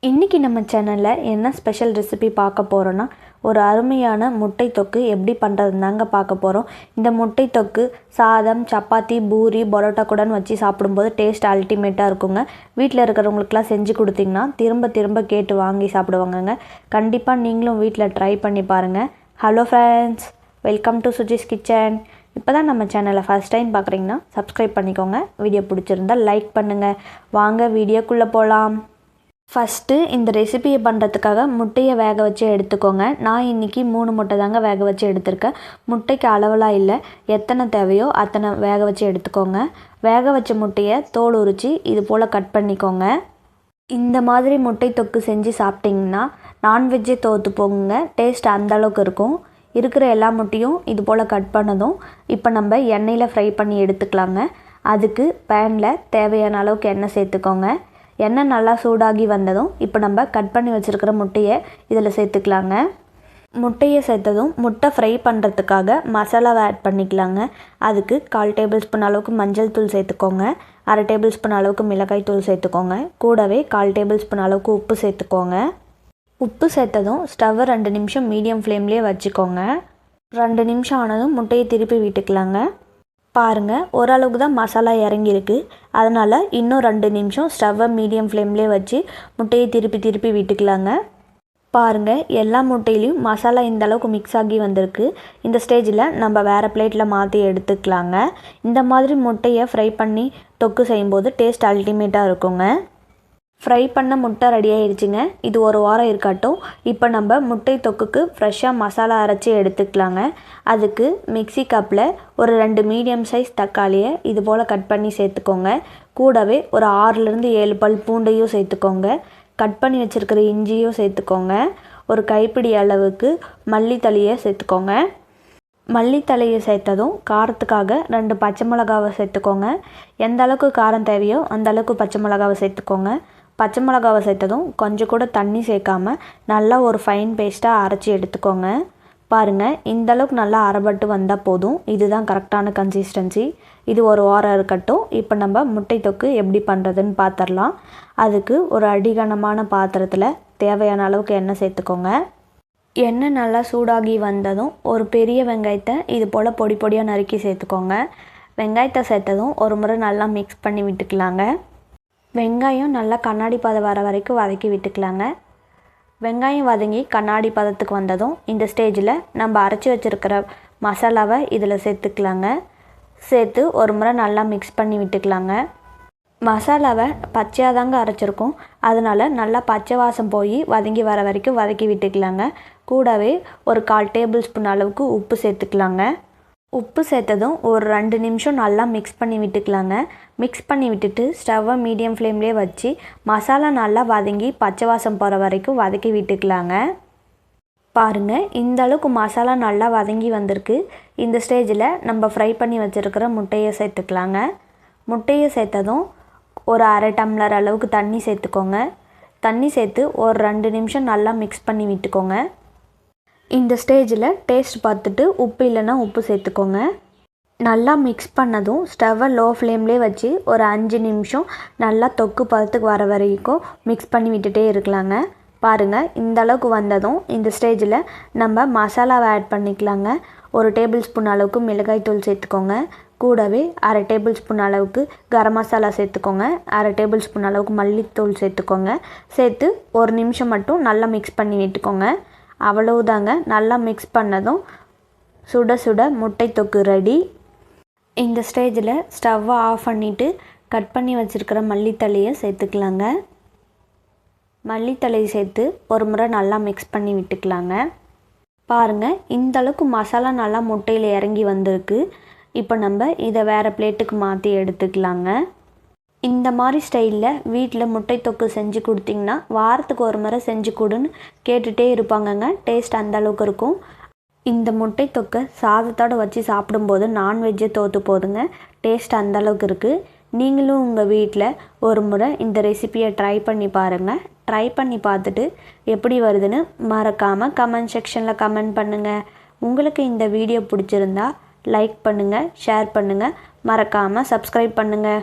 இன்றைக்கி நம்ம சேனலில் என்ன ஸ்பெஷல் ரெசிபி பார்க்க போகிறோன்னா, ஒரு அருமையான முட்டை தொக்கு எப்படி பண்ணுறதுன்னு தாங்க பார்க்க போகிறோம். இந்த முட்டை தொக்கு சாதம், சப்பாத்தி, பூரி, பரோட்டா கூடன்னு வச்சு சாப்பிடும்போது டேஸ்ட் அல்டிமேட்டாக இருக்குங்க. வீட்டில் இருக்கிறவங்களுக்குலாம் செஞ்சு கொடுத்திங்கன்னா திரும்ப திரும்ப கேட்டு வாங்கி சாப்பிடுவாங்கங்க. கண்டிப்பாக நீங்களும் வீட்டில் ட்ரை பண்ணி பாருங்கள். Hello friends, welcome to Suji's kitchen. இப்போ தான் நம்ம சேனலை ஃபஸ்ட் டைம் பார்க்குறீங்கன்னா சப்ஸ்கிரைப் பண்ணிக்கோங்க. வீடியோ பிடிச்சிருந்தால் லைக் பண்ணுங்கள். வாங்க வீடியோக்குள்ளே போகலாம். ஃபஸ்ட்டு இந்த ரெசிபியை பண்ணுறதுக்காக முட்டையை வேக வச்சு எடுத்துக்கோங்க. நான் இன்றைக்கி 3 முட்டை தாங்க வேக வச்சு எடுத்திருக்கேன். முட்டைக்கு அளவெலாம் இல்லை, எத்தனை தேவையோ அத்தனை வேக வச்சு எடுத்துக்கோங்க. வேக வச்ச முட்டையை தோல் உரித்து இது போல் கட் பண்ணிக்கோங்க. இந்த மாதிரி முட்டை தொக்கு செஞ்சு சாப்பிட்டிங்கன்னா நான்வெஜ்ஜே தோற்று போகுங்க. டேஸ்ட் அந்தளவுக்கு இருக்கும். இருக்கிற எல்லா முட்டையும் இது போல் கட் பண்ணதும் இப்போ நம்ம எண்ணெயில் ஃப்ரை பண்ணி எடுத்துக்கலாங்க. அதுக்கு பேனில் தேவையான அளவுக்கு எண்ணெய் சேர்த்துக்கோங்க. எண்ணெய் நல்லா சூடாகி வந்ததும் இப்போ நம்ம கட் பண்ணி வச்சுருக்கிற முட்டையை இதில் சேர்த்துக்கலாங்க. முட்டையை சேர்த்ததும் முட்டை ஃப்ரை பண்ணுறதுக்காக மசாலாவை ஆட் பண்ணிக்கலாங்க. அதுக்கு 1/4 டேபிள் ஸ்பூன் அளவுக்கு மஞ்சள் தூள் சேர்த்துக்கோங்க. 1/2 டேபிள் ஸ்பூன் அளவுக்கு மிளகாய் தூள் சேர்த்துக்கோங்க. கூடவே 1/4 டேபிள் ஸ்பூன் அளவுக்கு உப்பு சேர்த்துக்கோங்க. உப்பு சேர்த்ததும் ஸ்டவ்வை 2 நிமிஷம் மீடியம் ஃப்ளேம்லேயே வச்சுக்கோங்க. 2 நிமிஷம் ஆனதும் முட்டையை திருப்பி விட்டுக்கலாங்க. பாருங்கள், ஓரளவுக்கு தான் மசாலா இறங்கியிருக்கு. அதனால் இன்னும் 2 நிமிஷம் ஸ்டவ்வை மீடியம் ஃப்ளேம்லேயே வச்சு முட்டையை திருப்பி திருப்பி விட்டுக்கலாங்க. பாருங்கள், எல்லா முட்டையிலையும் மசாலா இந்த அளவுக்கு மிக்ஸ் ஆகி வந்திருக்கு. இந்த ஸ்டேஜில் நம்ம வேறு பிளேட்டில் மாற்றி எடுத்துக்கலாங்க. இந்த மாதிரி முட்டையை ஃப்ரை பண்ணி தொக்கு செய்யும்போது டேஸ்ட் அல்டிமேட்டாக இருக்குங்க. ஃப்ரை பண்ண முட்டை ரெடி ஆகிடுச்சிங்க. இது ஒரு வாரம் இருக்கட்டும். இப்போ நம்ம முட்டை தொக்குக்கு ஃப்ரெஷ்ஷாக மசாலா அரைச்சி எடுத்துக்கலாங்க. அதுக்கு மிக்ஸி கப்பில் ஒரு 2 மீடியம் சைஸ் தக்காளியை இது போல் கட் பண்ணி சேர்த்துக்கோங்க. கூடவே ஒரு 6-7 பல் பூண்டையும் சேர்த்துக்கோங்க. கட் பண்ணி வச்சுருக்கிற இஞ்சியும் சேர்த்துக்கோங்க. ஒரு கைப்பிடி அளவுக்கு மல்லித்தழையை சேர்த்துக்கோங்க. மல்லித்தழையை சேர்த்ததும் காரத்துக்காக 2 பச்சை மிளகாவை சேர்த்துக்கோங்க. எந்த அளவுக்கு காரம் தேவையோ அந்த அளவுக்கு பச்சை மிளகாவை சேர்த்துக்கோங்க. பச்சை மிளகாவை சேர்த்ததும் கொஞ்சம் கூட தண்ணி சேர்க்காமல் நல்லா ஒரு ஃபைன் பேஸ்ட்டாக அரைச்சி எடுத்துக்கோங்க. பாருங்கள், இந்தளவுக்கு நல்லா அரைப்பட்டு வந்தால் போதும். இதுதான் கரெக்டான கன்சிஸ்டன்சி. இது ஒரு வாரம் இருக்கட்டும். இப்போ நம்ம முட்டை தொக்கு எப்படி பண்ணுறதுன்னு பார்த்துடலாம். அதுக்கு ஒரு அடிகனமான பாத்திரத்தில் தேவையான அளவுக்கு எண்ணெய் சேர்த்துக்கோங்க. எண்ணெய் நல்லா சூடாகி வந்ததும் ஒரு பெரிய வெங்காயத்தை இது போல் பொடி பொடியாக நறுக்கி சேர்த்துக்கோங்க. வெங்காயத்தை சேர்த்ததும் ஒரு முறை நல்லா மிக்ஸ் பண்ணி விட்டுக்கலாங்க. வெங்காயம் நல்லா கண்ணாடி பதம் வர வரைக்கும் வதக்கி விட்டுக்கலாங்க. வெங்காயம் வதங்கி கண்ணாடி பதத்துக்கு வந்ததும் இந்த ஸ்டேஜில் நம்ம அரைச்சி வச்சுருக்கிற மசாலாவை இதில் சேர்த்துக்கலாங்க. சேர்த்து ஒரு முறை நல்லா மிக்ஸ் பண்ணி விட்டுக்கலாங்க. மசாலாவை பச்சையாக தாங்க அரைச்சிருக்கோம். அதனால் நல்லா பச்சை வாசம் போய் வதங்கி வர வரைக்கும் வதக்கி விட்டுக்கலாங்க. கூடவே ஒரு 1/4 டேபிள் ஸ்பூன் அளவுக்கு உப்பு சேர்த்துக்கலாங்க. உப்பு சேர்த்ததும் ஒரு 2 நிமிஷம் நல்லா மிக்ஸ் பண்ணி விட்டுக்கலாங்க. மிக்ஸ் பண்ணி விட்டுட்டு ஸ்டவ்வை மீடியம் ஃப்ளேம்லேயே வச்சு மசாலா நல்லா வதங்கி பச்சை வாசம் போகிற வரைக்கும் வதக்கி விட்டுக்கலாங்க. பாருங்கள், இந்த அளவுக்கு மசாலா நல்லா வதங்கி வந்திருக்கு. இந்த ஸ்டேஜில் நம்ம ஃப்ரை பண்ணி வச்சுருக்கிற முட்டையை சேர்த்துக்கலாங்க. முட்டையை சேர்த்ததும் ஒரு 1/2 டம்ளர் அளவுக்கு தண்ணி சேர்த்துக்கோங்க. தண்ணி சேர்த்து ஒரு 2 நிமிஷம் நல்லா மிக்ஸ் பண்ணி விட்டுக்கோங்க. இந்த ஸ்டேஜில் டேஸ்ட் பார்த்துட்டு உப்பு இல்லைன்னா உப்பு சேர்த்துக்கோங்க. நல்லா மிக்ஸ் பண்ணதும் ஸ்டவ்வை லோ ஃப்ளேம்லேயே வச்சு ஒரு 5 நிமிஷம் நல்லா தொக்கு பதத்துக்கு வர வரைக்கும் மிக்ஸ் பண்ணி விட்டுட்டே இருக்கலாங்க. பாருங்கள், இந்த அளவுக்கு வந்ததும் இந்த ஸ்டேஜில் நம்ம மசாலாவை ஆட் பண்ணிக்கலாங்க. ஒரு டேபிள் ஸ்பூன் அளவுக்கு மிளகாய் தூள் சேர்த்துக்கோங்க. கூடவே 1/2 டேபிள் ஸ்பூன் அளவுக்கு கரம் மசாலா சேர்த்துக்கோங்க. 1/2 டேபிள் ஸ்பூன் அளவுக்கு மல்லித்தூள் சேர்த்துக்கோங்க. சேர்த்து ஒரு நிமிஷம் மட்டும் நல்லா மிக்ஸ் பண்ணி விட்டுக்கோங்க. அவ்வளவுதாங்க. நல்லா மிக்ஸ் பண்ணதும் சுட சுட முட்டை தொக்கு ரெடி. இந்த ஸ்டேஜில் ஸ்டவ்வை ஆஃப் பண்ணிவிட்டு கட் பண்ணி வச்சுருக்கிற மல்லித்தழையை சேர்த்துக்கலாங்க. மல்லித்தழை சேர்த்து ஒரு முறை நல்லா மிக்ஸ் பண்ணி விட்டுக்கலாங்க. பாருங்கள், இந்தளவுக்கு மசாலா நல்லா முட்டையில் இறங்கி வந்திருக்கு. இப்போ நம்ம இதை வேறு பிளேட்டுக்கு மாற்றி எடுத்துக்கலாங்க. இந்த மாதிரி ஸ்டைலில் வீட்டில் முட்டை தொக்கு செஞ்சு கொடுத்திங்கன்னா வாரத்துக்கு ஒரு முறை செஞ்சு கொடுன்னு கேட்டுகிட்டே இருப்பாங்கங்க. டேஸ்ட் அந்தளவுக்கு இருக்கும். இந்த முட்டை தொக்கை சாதத்தோடு வச்சு சாப்பிடும்போது நான்வெஜ்ஜே தோற்று போதுங்க. டேஸ்ட் அந்தளவுக்கு இருக்குது. நீங்களும் உங்கள் வீட்டில் ஒரு முறை இந்த ரெசிபியை ட்ரை பண்ணி பாருங்கள். ட்ரை பண்ணி பார்த்துட்டு எப்படி வருதுன்னு மறக்காமல் கமெண்ட் செக்ஷனில் கமெண்ட் பண்ணுங்கள். உங்களுக்கு இந்த வீடியோ பிடிச்சிருந்தா லைக் பண்ணுங்கள், ஷேர் பண்ணுங்கள், மறக்காமல் சப்ஸ்கிரைப் பண்ணுங்கள்.